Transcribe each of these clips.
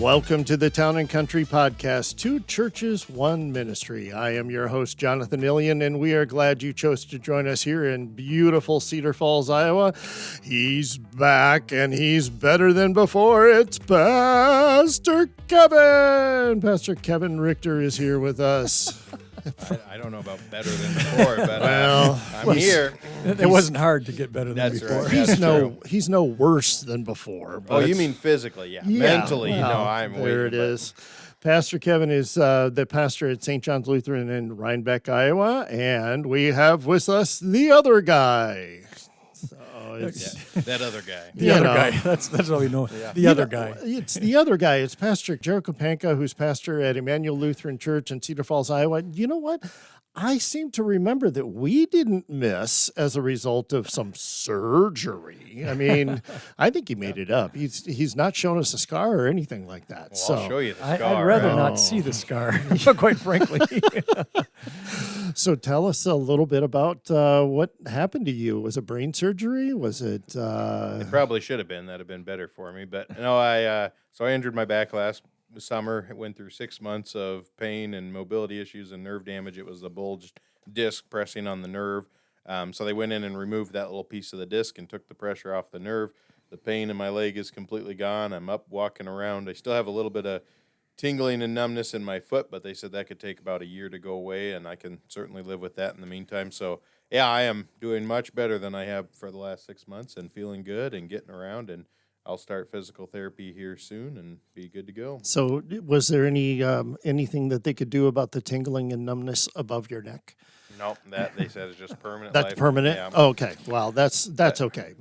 Welcome to the Town and Country Podcast, Two Churches, One Ministry. I am your host, Jonathan Illian, and we are glad you chose to join us here in beautiful Cedar Falls, Iowa. He's back, and he's better than before. It's Pastor Kevin. Pastor Kevin Richter is here with us. I don't know about better than before, but well, I'm here. It wasn't hard to get better than before. Right. He's no worse than before. Oh, you mean physically? Yeah. Mentally, well, I'm waiting. There it is. Pastor Kevin is the pastor at St. John's Lutheran in Rhinebeck, Iowa, and we have with us the other guy. That other guy. The other guy. That's all we know. Yeah. The other guy. It's the other guy. It's Pastor Kapanka, who's pastor at Immanuel Lutheran Church in Cedar Falls, Iowa. You know what? I seem to remember that we didn't miss as a result of some surgery. I mean, I think he made it up. He's not shown us a scar or anything like that. Well, I'll show you the scar. I'd rather not see the scar, quite frankly. So tell us a little bit about what happened to you. Was it brain surgery? Was it? It probably should have been. That'd have been better for me. But no, I injured my back last summer. It went through 6 months of pain and mobility issues and nerve damage. It was the bulged disc pressing on the nerve. So they went in and removed that little piece of the disc and took the pressure off the nerve. The pain in my leg is completely gone. I'm up walking around. I still have a little bit of tingling and numbness in my foot, but they said that could take about a year to go away, and I can certainly live with that in the meantime. So, yeah, I am doing much better than I have for the last 6 months and feeling good and getting around, and I'll start physical therapy here soon and be good to go. So was there anything that they could do about the tingling and numbness above your neck? Nope, that they said is just permanent. That's life. permanent? Yeah. Oh, okay. Well, that's okay.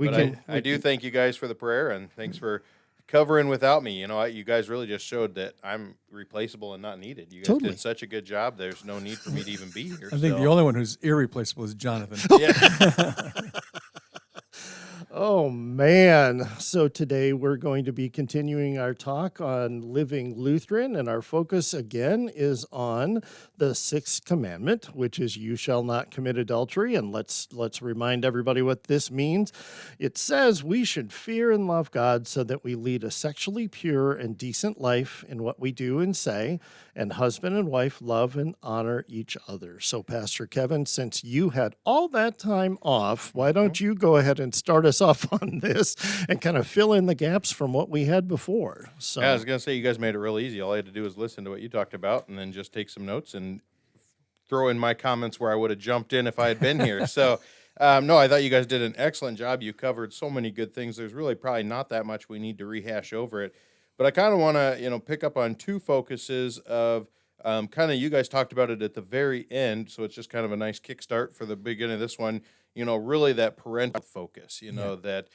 I do thank you guys for the prayer, and thanks for covering without me. You know, you guys really just showed that I'm replaceable and not needed. You guys did such a good job. There's no need for me to even be here. I think the only one who's irreplaceable is Jonathan. Yeah. Oh, man. So today we're going to be continuing our talk on living Lutheran, and our focus again is on the 6th Commandment, which is you shall not commit adultery. And let's remind everybody what this means. It says we should fear and love God so that we lead a sexually pure and decent life in what we do and say, and husband and wife love and honor each other. So, Pastor Kevin, since you had all that time off, why don't you go ahead and start us off on this and kind of fill in the gaps from what we had before. So yeah, I was going to say, you guys made it real easy. All I had to do was listen to what you talked about and then just take some notes and throw in my comments where I would have jumped in if I had been here. So, no, I thought you guys did an excellent job. You covered so many good things. There's really probably not that much we need to rehash over it. But I kind of want to, pick up on two focuses of kind of you guys talked about it at the very end. So it's just kind of a nice kickstart for the beginning of this one. Really that parental focus, that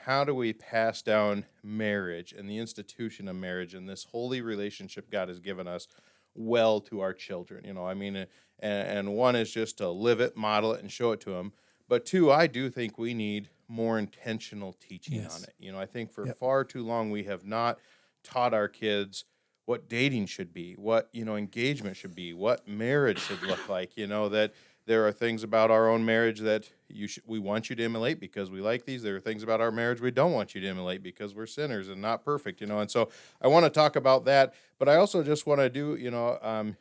how do we pass down marriage and the institution of marriage and this holy relationship God has given us well to our children? And one is just to live it, model it, and show it to them. But two, I do think we need more intentional teaching on it. I think for far too long we have not taught our kids what dating should be, what, engagement should be, what marriage should look like, that there are things about our own marriage that we want you to emulate because we like these. There are things about our marriage we don't want you to emulate because we're sinners and not perfect, And so I want to talk about that, but I also just want to do,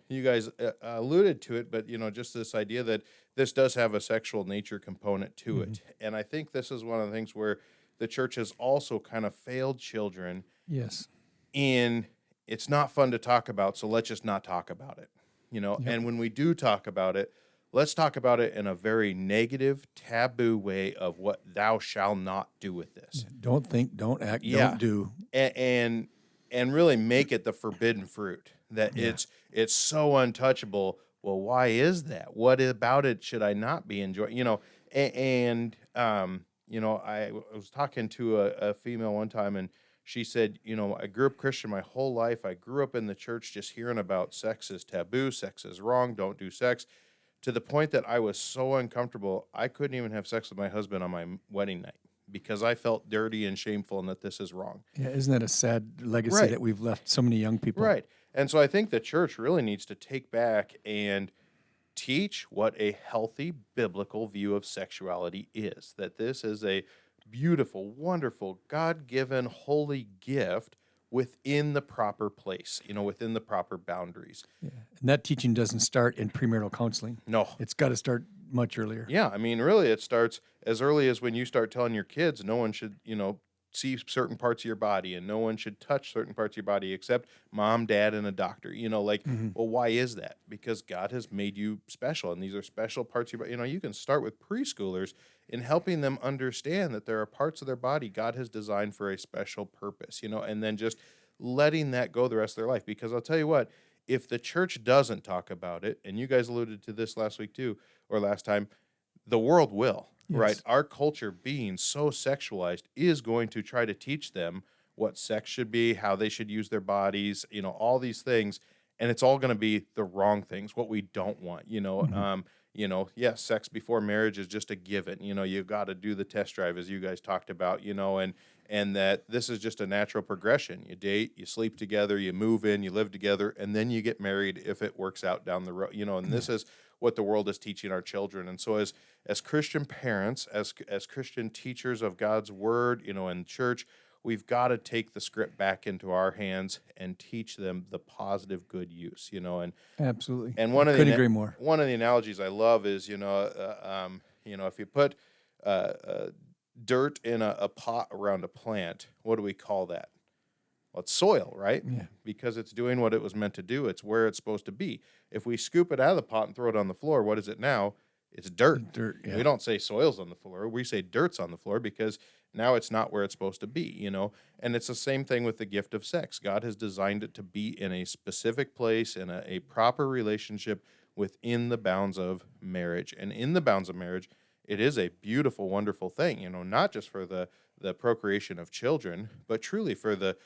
you guys alluded to it, but, just this idea that this does have a sexual nature component to it. And I think this is one of the things where the church has also kind of failed children. Yes. In it's not fun to talk about, so let's just not talk about it, And when we do talk about it, let's talk about it in a very negative, taboo way of what thou shalt not do with this. Don't think, don't act, don't do. And really make it the forbidden fruit, that it's so untouchable. Well, why is that? What about it should I not be enjoying? I was talking to a female one time, and she said, I grew up Christian my whole life. I grew up in the church just hearing about sex is taboo, sex is wrong, don't do sex, to the point that I was so uncomfortable, I couldn't even have sex with my husband on my wedding night because I felt dirty and shameful and that this is wrong. Yeah, isn't that a sad legacy that we've left so many young people? Right. And so I think the church really needs to take back and teach what a healthy biblical view of sexuality is, that this is a beautiful, wonderful, God-given, holy gift within the proper place, within the proper boundaries. Yeah. And that teaching doesn't start in premarital counseling. No. It's got to start much earlier. Yeah, I mean, really, it starts as early as when you start telling your kids no one should, see certain parts of your body, and no one should touch certain parts of your body except mom, dad, and a doctor. Well, why is that? Because God has made you special, and these are special parts of your body. You can start with preschoolers in helping them understand that there are parts of their body God has designed for a special purpose, and then just letting that go the rest of their life. Because I'll tell you what, if the church doesn't talk about it, and you guys alluded to this last week too, or last time, the world will, right? Yes. Our culture, being so sexualized, is going to try to teach them what sex should be, how they should use their bodies, all these things, and it's all going to be the wrong things, what we don't want, yes, sex before marriage is just a given. You got to do the test drive, as you guys talked about, and that this is just a natural progression. You date, you sleep together, you move in, you live together, and then you get married if it works out down the road, and this is what the world is teaching our children. And so as Christian parents, as Christian teachers of God's word, in church, we've got to take the script back into our hands and teach them the positive good use, and Absolutely. and one of Couldn't the agree more. One of the analogies I love is, if you put dirt in a pot around a plant, what do we call that? Well, it's soil, right? Yeah. Because it's doing what it was meant to do. It's where it's supposed to be. If we scoop it out of the pot and throw it on the floor, what is it now? It's dirt. Dirt, yeah. We don't say soil's on the floor. We say dirt's on the floor because now it's not where it's supposed to be, And it's the same thing with the gift of sex. God has designed it to be in a specific place, in a proper relationship within the bounds of marriage. And in the bounds of marriage, it is a beautiful, wonderful thing, not just for the procreation of children, but truly for the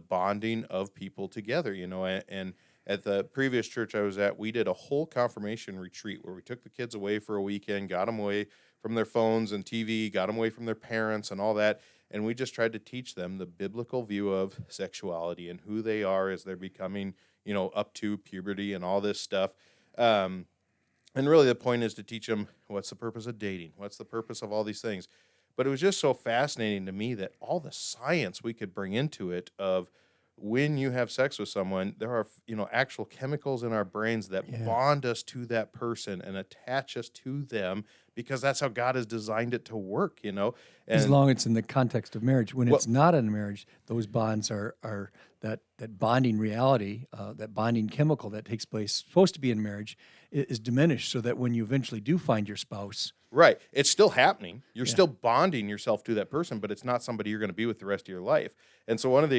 bonding of people together, and at the previous church I was at, we did a whole confirmation retreat where we took the kids away for a weekend, got them away from their phones and TV, got them away from their parents and all that, and we just tried to teach them the biblical view of sexuality and who they are as they're becoming, up to puberty and all this stuff. And really the point is to teach them what's the purpose of dating, what's the purpose of all these things. But it was just so fascinating to me that all the science we could bring into it of when you have sex with someone, there are, actual chemicals in our brains that bond us to that person and attach us to them because that's how God has designed it to work, And As long as it's in the context of marriage. When it's not in a marriage, those bonds are that bonding reality, that bonding chemical that takes place, supposed to be in marriage, is diminished so that when you eventually do find your spouse. Right. It's still happening. You're still bonding yourself to that person, but it's not somebody you're going to be with the rest of your life. And so one of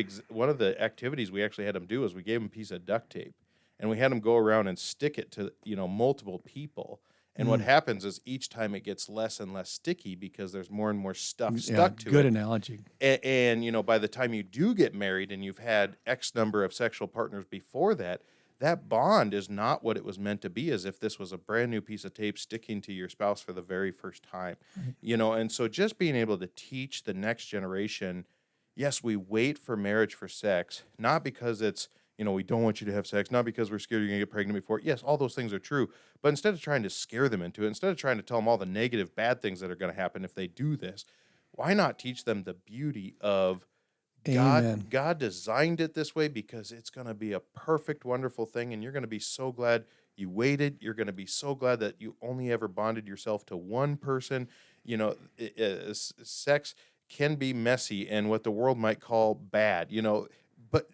the activities we actually had them do is we gave them a piece of duct tape, and we had them go around and stick it to, multiple people. And what happens is each time it gets less and less sticky because there's more and more stuff stuck to it. Good analogy. And by the time you do get married and you've had X number of sexual partners before that, that bond is not what it was meant to be, as if this was a brand new piece of tape sticking to your spouse for the very first time. Right. And so just being able to teach the next generation, yes, we wait for marriage for sex, not because it's, we don't want you to have sex, not because we're scared you're going to get pregnant before. Yes, all those things are true. But instead of trying to scare them into it, instead of trying to tell them all the negative, bad things that are going to happen if they do this, why not teach them the beauty of Amen. God designed it this way because it's going to be a perfect, wonderful thing, and you're going to be so glad you waited. You're going to be so glad that you only ever bonded yourself to one person. Sex can be messy and what the world might call bad, but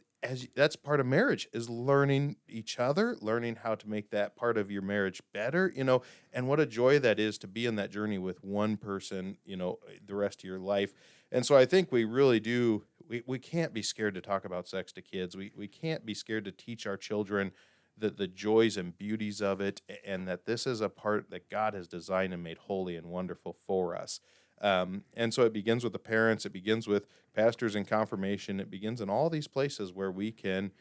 that's part of marriage, is learning each other, learning how to make that part of your marriage better, and what a joy that is to be in that journey with one person, the rest of your life. And so I think we really do, we can't be scared to talk about sex to kids. We can't be scared to teach our children the joys and beauties of it, and that this is a part that God has designed and made holy and wonderful for us. And so it begins with the parents, it begins with pastors in confirmation, it begins in all these places where we can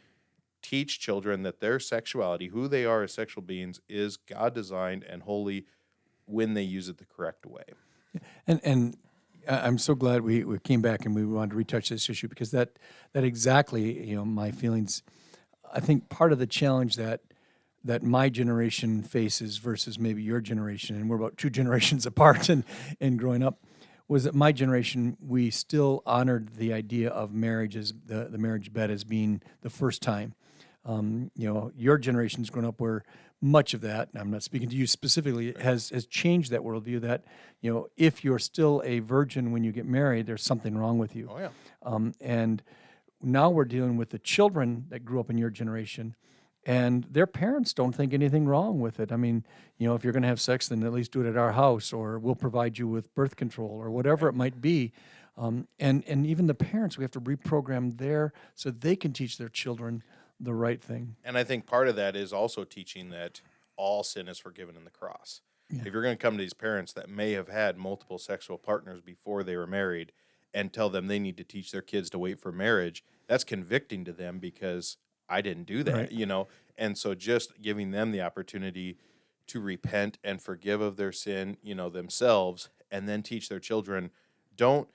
teach children that their sexuality, who they are as sexual beings, is God designed and holy when they use it the correct way. And I'm so glad we came back and we wanted to retouch this issue, because that exactly, my feelings. I think part of the challenge that my generation faces versus maybe your generation, and we're about 2 generations apart in growing up, was that my generation, we still honored the idea of marriage as the marriage bed as being the first time. Your generation's grown up where much of that, and I'm not speaking to you specifically, has changed that worldview that, if you're still a virgin when you get married, there's something wrong with you. Oh, yeah. And now we're dealing with the children that grew up in your generation, and their parents don't think anything wrong with it. I mean, if you're going to have sex, then at least do it at our house, or we'll provide you with birth control, or whatever it might be. And even the parents, we have to reprogram there so they can teach their children the right thing. And I think part of that is also teaching that all sin is forgiven in the cross. Yeah. If you're going to come to these parents that may have had multiple sexual partners before they were married and tell them they need to teach their kids to wait for marriage, that's convicting to them because I didn't do that, Right. And so just giving them the opportunity to repent and forgive of their sin, themselves, and then teach their children, don't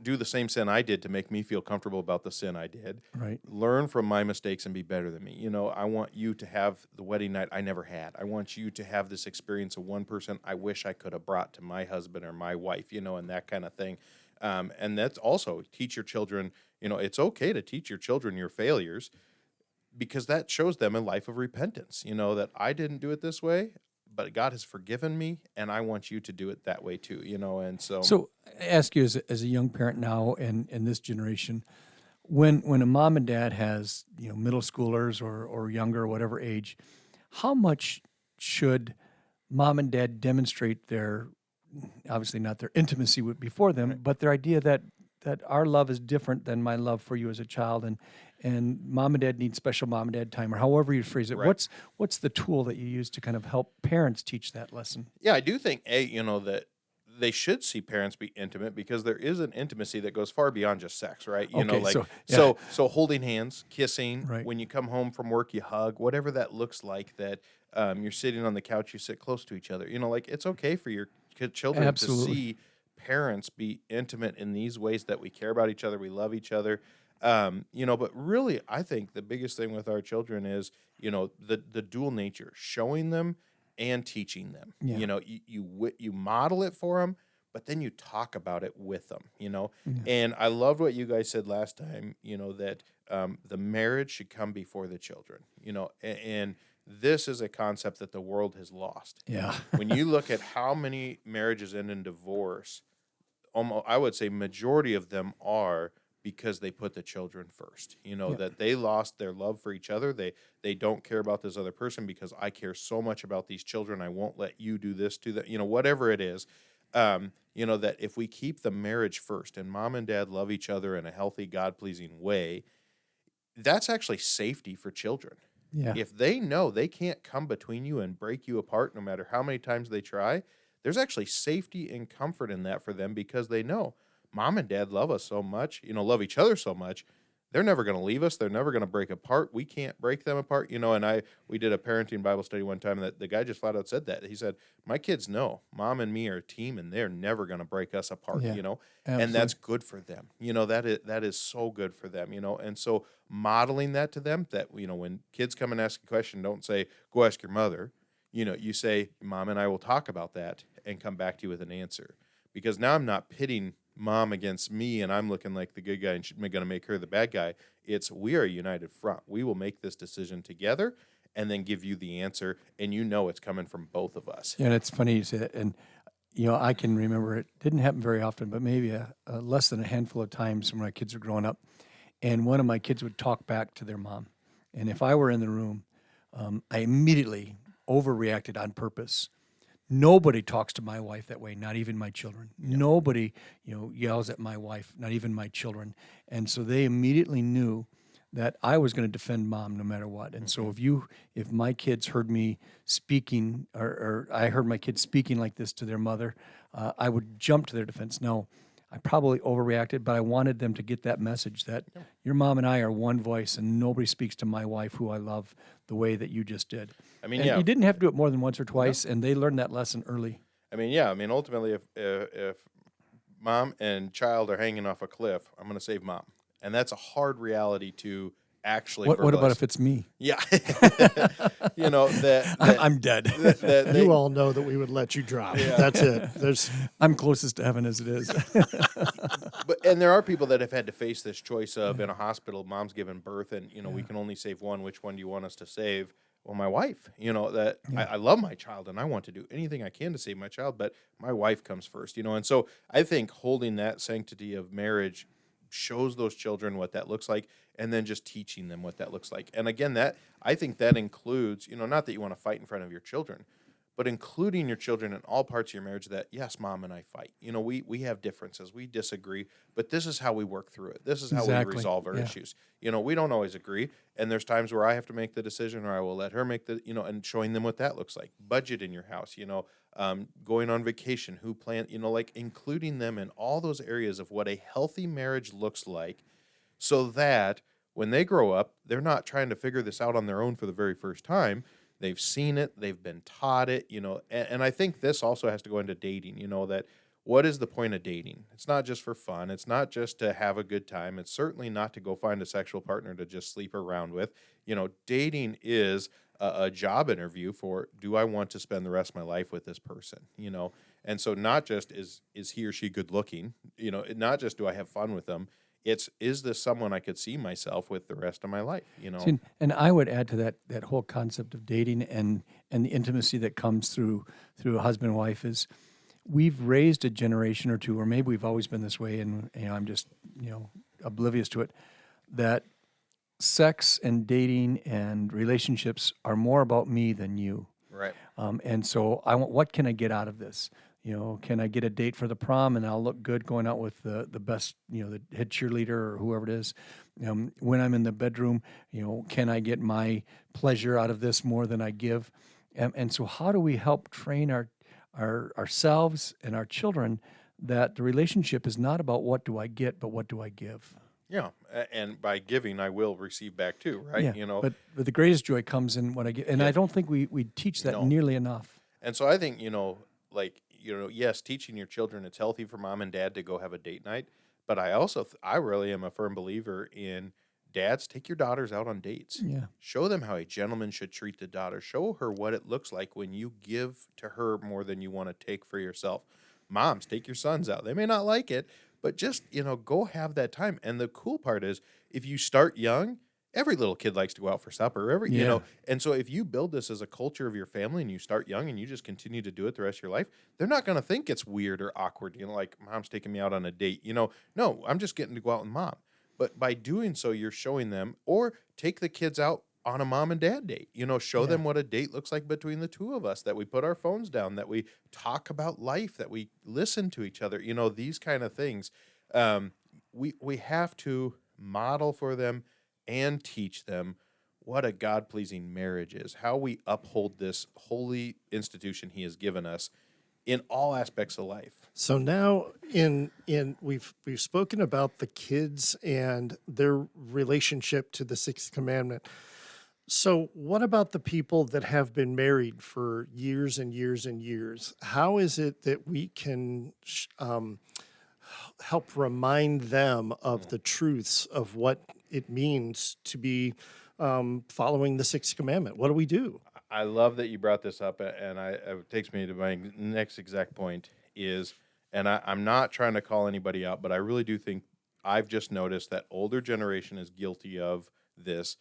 do the same sin I did to make me feel comfortable about the sin I did. Right. Learn from my mistakes and be better than me. I want you to have the wedding night I never had. I want you to have this experience of one person I wish I could have brought to my husband or my wife, and that kind of thing. And that's also teach your children, it's okay to teach your children your failures because that shows them a life of repentance, that I didn't do it this way, but God has forgiven me, and I want you to do it that way too, and so. So I ask you as a young parent now and in this generation, when a mom and dad has middle schoolers or younger or whatever age, how much should mom and dad demonstrate their, obviously not their intimacy before them, but their idea that our love is different than my love for you as a child, and mom and dad need special mom and dad time, or however you phrase it. Right. What's the tool that you use to kind of help parents teach that lesson? Yeah, I do think that they should see parents be intimate because there is an intimacy that goes far beyond just sex, right? So holding hands, kissing, Right. when you come home from work, you hug, whatever that looks like. That you're sitting on the couch, you sit close to each other. It's okay for your children Absolutely. to see parents be intimate in these ways that we care about each other, we love each other. But really, I think the biggest thing with our children is, the dual nature, showing them and teaching them. Yeah. You model it for them, but then you talk about it with them. Yeah. And I loved what you guys said last time. That the marriage should come before the children. And this is a concept that the world has lost. Yeah. When you look at how many marriages end in divorce, I would say majority of them are because they put the children first, that they lost their love for each other. They don't care about this other person because I care so much about these children. I won't let you do this to them, whatever it is, that if we keep the marriage first and mom and dad love each other in a healthy, God-pleasing way, that's actually safety for children. Yeah. If they know they can't come between you and break you apart no matter how many times they try, there's actually safety and comfort in that for them because they know mom and dad love us so much, love each other so much. They're never going to leave us. They're never going to break apart. We can't break them apart. And we did a parenting Bible study one time that the guy just flat out said that. He said, my kids know mom and me are a team and they're never going to break us apart, Yeah, and absolutely. that's good for them. That is so good for them, and so modeling that to them that, when kids come and ask a question, don't say, go ask your mother. You say, mom and I will talk about that and come back to you with an answer. Because now I'm not pitting mom against me and I'm looking like the good guy and going to make her the bad guy. It's we are a united front. We will make this decision together and then give you the answer, and it's coming from both of us. Yeah, and it's funny you say that. And, I can remember it didn't happen very often, but maybe a less than a handful of times when my kids were growing up. And one of my kids would talk back to their mom. And if I were in the room, I immediately overreacted on purpose. Nobody talks to my wife that way, not even my children. Yeah. Nobody, yells at my wife, not even my children. And so they immediately knew that I was going to defend mom no matter what. And so if my kids heard me speaking, or I heard my kids speaking like this to their mother, I would jump to their defense. No, I probably overreacted, but I wanted them to get that message that your mom and I are one voice, and nobody speaks to my wife, who I love, the way that you just did. You didn't have to do it more than once or twice, and they learned that lesson early. Ultimately, if mom and child are hanging off a cliff, I'm going to save mom. And that's a hard reality to actually What about verbalize. if it's me? Yeah. You know, I'm dead. You all know that we would let you drop. That's it. I'm closest to heaven as it is. and there are people that have had to face this choice of in a hospital, mom's giving birth, and we can only save one. Which one do you want us to save? Well, my wife. I love my child, and I want to do anything I can to save my child, but my wife comes first. And so I think holding that sanctity of marriage shows those children what that looks like, and then just teaching them what that looks like. And again, I think that includes, not that you want to fight in front of your children, but including your children in all parts of your marriage that, yes, mom and I fight. We have differences. We disagree, but this is how we work through it. This is how we resolve our issues. We don't always agree, and there's times where I have to make the decision or I will let her make the, and showing them what that looks like. Budget in your house, going on vacation, who plan, like including them in all those areas of what a healthy marriage looks like, so that when they grow up, they're not trying to figure this out on their own for the very first time. They've seen it, they've been taught it, and I think this also has to go into dating, that what is the point of dating? It's not just for fun. It's not just to have a good time. It's certainly not to go find a sexual partner to just sleep around with. Dating is a job interview for, do I want to spend the rest of my life with this person? And so not just is he or she good looking, not just do I have fun with them, is this someone I could see myself with the rest of my life? See, and I would add to that whole concept of dating and the intimacy that comes through a husband and wife is we've raised a generation or two, or maybe we've always been this way, and I'm just oblivious to it, that sex and dating and relationships are more about me than you. Right. And so what can I get out of this? Can I get a date for the prom and I'll look good going out with the best, the head cheerleader or whoever it is? When I'm in the bedroom, can I get my pleasure out of this more than I give? And so how do we help train ourselves and our children that the relationship is not about what do I get, but what do I give? Yeah, and by giving, I will receive back too, right? Yeah, but the greatest joy comes in what I give. And I don't think we teach that nearly enough. And so I think, yes, teaching your children it's healthy for mom and dad to go have a date night. But I really am a firm believer in dads, take your daughters out on dates. Yeah. Show them how a gentleman should treat the daughter. Show her what it looks like when you give to her more than you want to take for yourself. Moms, take your sons out. They may not like it, but just, go have that time. And the cool part is if you start young, every little kid likes to go out for supper. And so if you build this as a culture of your family and you start young and you just continue to do it the rest of your life, they're not going to think it's weird or awkward. Like mom's taking me out on a date. No, I'm just getting to go out with mom. But by doing so, you're showing them, or take the kids out on a mom and dad date. Show them what a date looks like between the two of us, that we put our phones down, that we talk about life, that we listen to each other, these kind of things. We have to model for them and teach them what a God-pleasing marriage is, how we uphold this holy institution he has given us in all aspects of life. So now we've spoken about the kids and their relationship to the 6th Commandment. So what about the people that have been married for years and years and years? How is it that we can help remind them of the truths of what it means to be following the 6th Commandment? What do we do? I love that you brought this up, and it takes me to my next exact point is, and I'm not trying to call anybody out, but I really do think I've just noticed that older generation is guilty of this,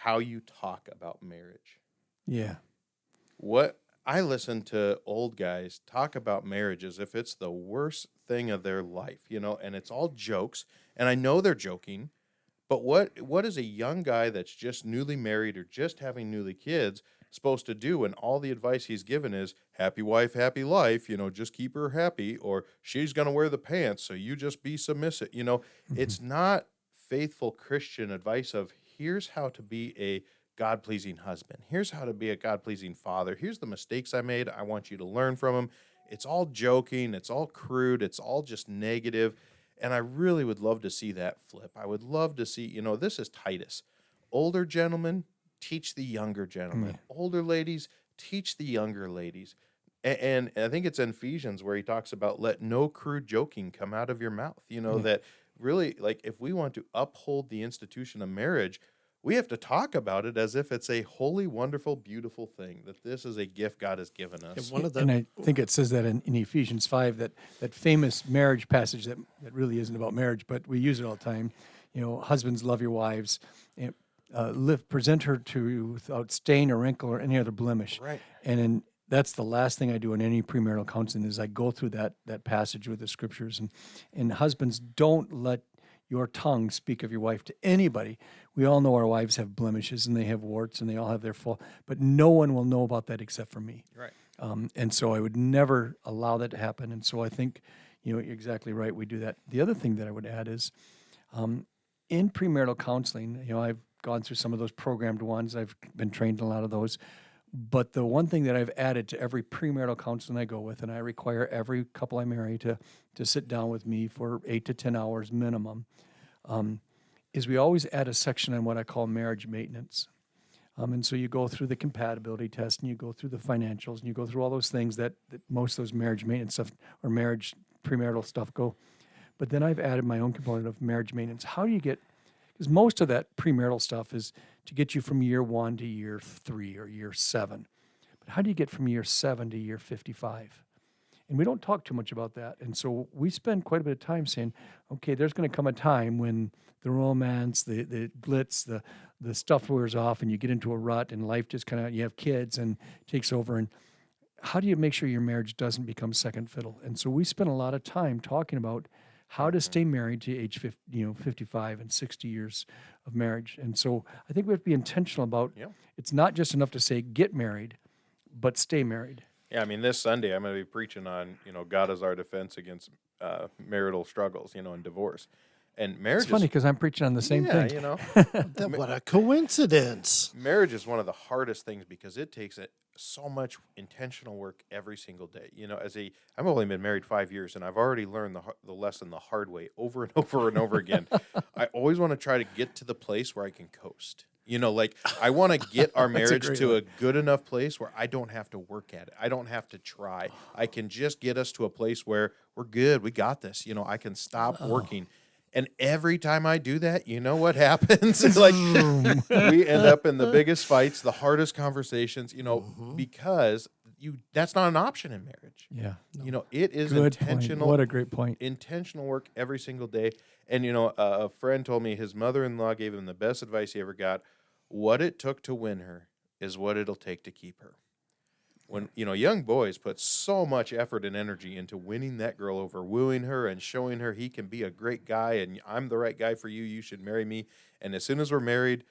how you talk about marriage. Yeah. What I listen to old guys talk about marriage as if it's the worst thing of their life, and it's all jokes, and I know they're joking, but what is a young guy that's just newly married or just having newly kids supposed to do when all the advice he's given is happy wife, happy life, just keep her happy, or she's going to wear the pants, so you just be submissive. It's not faithful Christian advice of here's how to be a God-pleasing husband. Here's how to be a God-pleasing father. Here's the mistakes I made. I want you to learn from them. It's all joking. It's all crude. It's all just negative. And I really would love to see that flip. I would love to see, this is Titus. Older gentlemen, teach the younger gentlemen. Older ladies, teach the younger ladies. And I think it's in Ephesians where he talks about let no crude joking come out of your mouth. That really, like, if we want to uphold the institution of marriage, we have to talk about it as if it's a holy, wonderful, beautiful thing, that this is a gift God has given us. And I think it says that in Ephesians 5, that famous marriage passage that really isn't about marriage, but we use it all the time. Husbands, love your wives, and present her to you without stain or wrinkle or any other blemish. Right. And that's the last thing I do in any premarital counseling is I go through that passage with the scriptures. And husbands, don't let your tongue speak of your wife to anybody. We all know our wives have blemishes and they have warts and they all have their fault, but no one will know about that except for me. Right. And so I would never allow that to happen. And so I think, you're exactly right. We do that. The other thing that I would add is in premarital counseling, I've gone through some of those programmed ones. I've been trained in a lot of those. But the one thing that I've added to every premarital counseling I go with, and I require every couple I marry to sit down with me for 8 to 10 hours minimum, is we always add a section on what I call marriage maintenance. And so you go through the compatibility test, and you go through the financials, and you go through all those things that most of those marriage maintenance stuff or marriage premarital stuff go. But then I've added my own component of marriage maintenance. How do you get, because most of that premarital stuff is to get you from year 1 to year 3 or year 7. But how do you get from year 7 to year 55? And we don't talk too much about that. And so we spend quite a bit of time saying, okay, there's going to come a time when the romance, the glitz, the stuff wears off and you get into a rut and life just kind of, you have kids and takes over. And how do you make sure your marriage doesn't become second fiddle? And so we spend a lot of time talking about how to stay married to age 55 and 60 years of marriage. And so I think we have to be intentional about, it's not just enough to say get married, but stay married. Yeah, I mean, this Sunday I'm going to be preaching on, God is our defense against marital struggles, and divorce. And marriage It's funny because I'm preaching on the same thing. What a coincidence. Marriage is one of the hardest things because it takes so much intentional work every single day. I've only been married 5 years, and I've already learned the lesson the hard way over and over and over again. I always want to try to get to the place where I can coast. I want to get our marriage to a good enough place where I don't have to work at it. I don't have to try. I can just get us to a place where we're good. We got this. I can stop working. And every time I do that, you know what happens? It's like we end up in the biggest fights, the hardest conversations, because that's not an option in marriage. Yeah. It is Good intentional. Point. What a great point. Intentional work every single day. And, a friend told me his mother-in-law gave him the best advice he ever got. What it took to win her is what it'll take to keep her. When, young boys put so much effort and energy into winning that girl over, wooing her and showing her he can be a great guy and I'm the right guy for you, you should marry me. And as soon as we're married,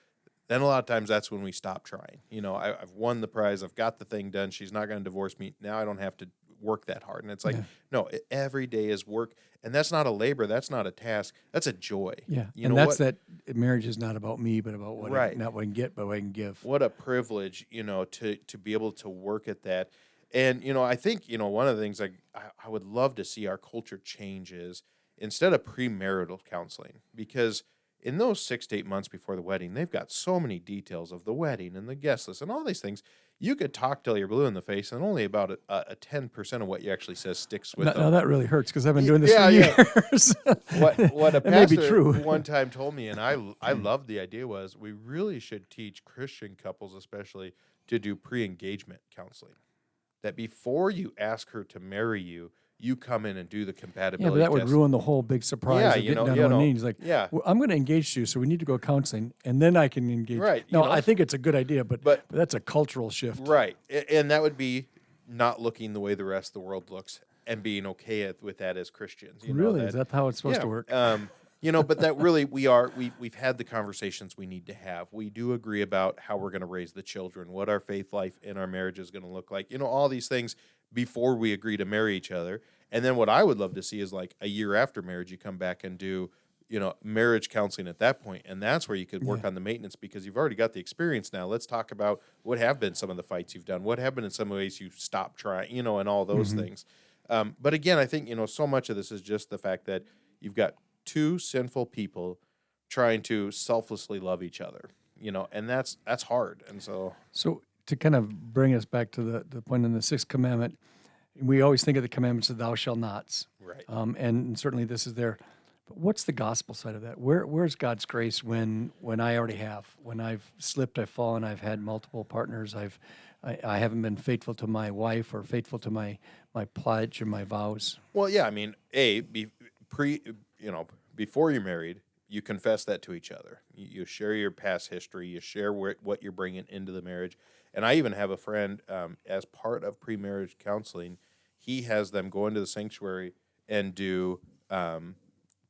then a lot of times that's when we stop trying. I've won the prize. I've got the thing done. She's not going to divorce me. Now I don't have to work that hard. And it's like, no, every day is work. And that's not a labor. That's not a task. That's a joy. Yeah. That marriage is not about me, but about what not what I can get, but what I can give. What a privilege, to be able to work at that. And, I think, one of the things I would love to see our culture change is instead of premarital counseling, because in those 6 to 8 months before the wedding, they've got so many details of the wedding and the guest list and all these things. You could talk till you're blue in the face, and only about a 10% of what you actually says sticks with them. Now that really hurts because I've been doing this for years. What a That may be pastor true. one time told me, and I loved the idea, was we really should teach Christian couples especially to do pre-engagement counseling. That before you ask her to marry you, you come in and do the compatibility Yeah, but that would test. ruin the whole big surprise of getting down on one knee. It's like, well, I'm going to engage you, so we need to go counseling, and then I can engage. Right. No, I think it's a good idea, but that's a cultural shift. Right. And that would be not looking the way the rest of the world looks and being okay with that as Christians. Really? Is that how it's supposed to work? But that really we've had the conversations we need to have. We do agree about how we're going to raise the children, what our faith life in our marriage is going to look like. All these things before we agree to marry each other. And then what I would love to see is like a year after marriage, you come back and do, marriage counseling at that point. And that's where you could work on the maintenance because you've already got the experience now. Let's talk about what have been some of the fights you've done, what have been in some ways you've stopped trying, and all those things. But again, I think, so much of this is just the fact that you've got two sinful people trying to selflessly love each other, and that's hard. And so to kind of bring us back to the point in the 6th Commandment, we always think of the commandments of thou shalt nots. Right. And certainly this is there. But what's the gospel side of that? Where's God's grace when I already have? When I've slipped, I've fallen, I've had multiple partners, I haven't been faithful to my wife or faithful to my pledge or my vows. Well, yeah, I mean, before you're married, you confess that to each other. You share your past history. You share what you're bringing into the marriage. And I even have a friend, as part of pre-marriage counseling, he has them go into the sanctuary and do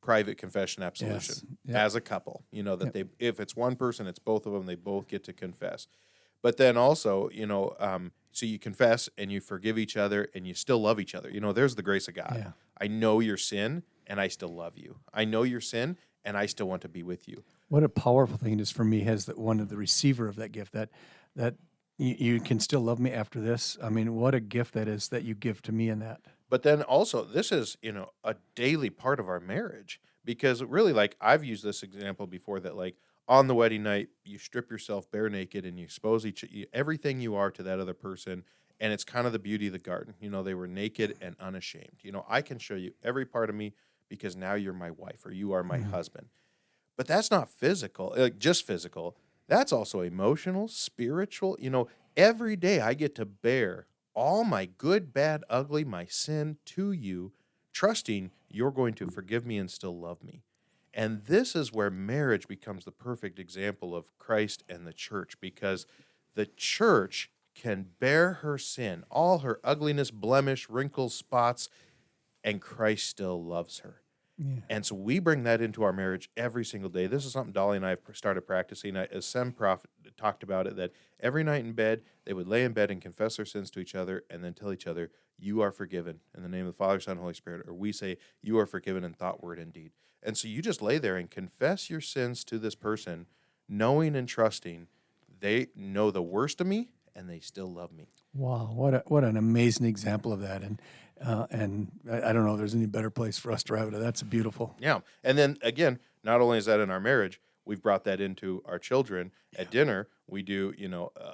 private confession absolution as a couple. If it's one person, it's both of them. They both get to confess. But then also, so you confess and you forgive each other and you still love each other. There's the grace of God. Yeah. I know your sin and I still love you. I know your sin and I still want to be with you. What a powerful thing it is for me as one of the receiver of that gift, that you can still love me after this. I mean, what a gift that is that you give to me in that. But then also, this is, a daily part of our marriage, because really, like, I've used this example before that, like, on the wedding night, you strip yourself bare naked and you expose everything you are to that other person, and it's kind of the beauty of the garden. They were naked and unashamed. I can show you every part of me because now you're my wife or you are my husband. But that's not physical, just physical. That's also emotional, spiritual. Every day I get to bear all my good, bad, ugly, my sin to you, trusting you're going to forgive me and still love me. And this is where marriage becomes the perfect example of Christ and the church, because the church can bear her sin, all her ugliness, blemish, wrinkles, spots, and Christ still loves her. Yeah. And so we bring that into our marriage every single day. This is something Dolly and I have started practicing. As Sem talked about it, that every night in bed, they would lay in bed and confess their sins to each other and then tell each other, you are forgiven in the name of the Father, Son, and Holy Spirit. Or we say, you are forgiven in thought, word, and deed. And so you just lay there and confess your sins to this person, knowing and trusting they know the worst of me and they still love me. Wow, what an amazing example of that. And I don't know if there's any better place for us to wrap it up. That's beautiful. Yeah. And then again, not only is that in our marriage, we've brought that into our children. At dinner, we do,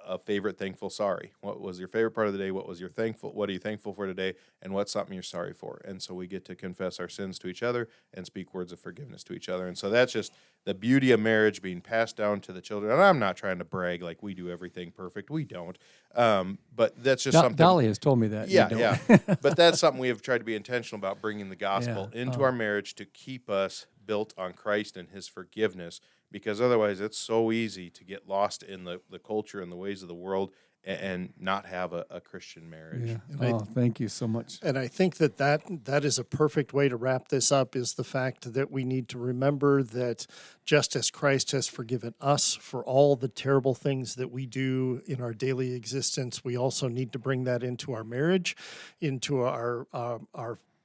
a favorite thankful sorry. What was your favorite part of the day? What are you thankful for today? And what's something you're sorry for? And so we get to confess our sins to each other and speak words of forgiveness to each other. And so that's just the beauty of marriage being passed down to the children. And I'm not trying to brag like we do everything perfect. We don't. But that's just something. Dolly has told me that. Yeah. But that's something we have tried to be intentional about, bringing the gospel into our marriage to keep us built on Christ and his forgiveness, because otherwise it's so easy to get lost in the culture and the ways of the world and not have a Christian marriage. Yeah. Thank you so much. And I think that is a perfect way to wrap this up, is the fact that we need to remember that just as Christ has forgiven us for all the terrible things that we do in our daily existence, we also need to bring that into our marriage, into our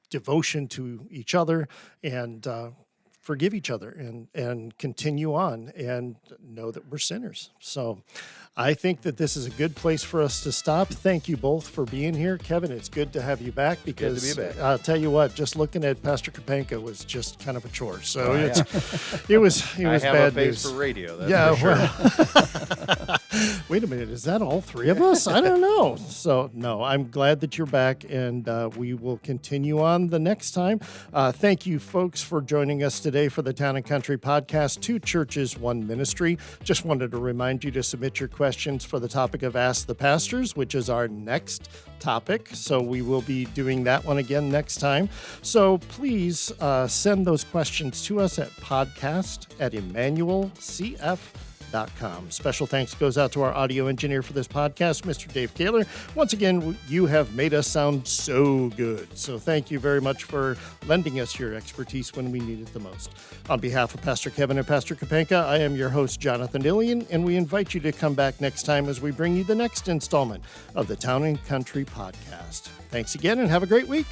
devotion to each other, and forgive each other and continue on and know that we're sinners. So I think that this is a good place for us to stop. Thank you both for being here. Kevin, it's good to have you back, because good to be back. I'll tell you what, just looking at Pastor Kapanka was just kind of a chore. So it was I have bad a face news. for radio. That's for sure. Well, wait a minute, is that all three of us? I don't know. So no, I'm glad that you're back, and we will continue on the next time. Thank you, folks, for joining us today for the Town and Country Podcast, 2 Churches, 1 Ministry. Just wanted to remind you to submit your questions for the topic of Ask the Pastors, which is our next topic. So we will be doing that one again next time. So please send those questions to us at podcast@immanuelcf.com. Special thanks goes out to our audio engineer for this podcast, Mr. Dave Kaler. Once again, you have made us sound so good. So thank you very much for lending us your expertise when we need it the most. On behalf of Pastor Kevin and Pastor Kapanka, I am your host, Jonathan Dillian, and we invite you to come back next time as we bring you the next installment of the Town and Country Podcast. Thanks again, and have a great week.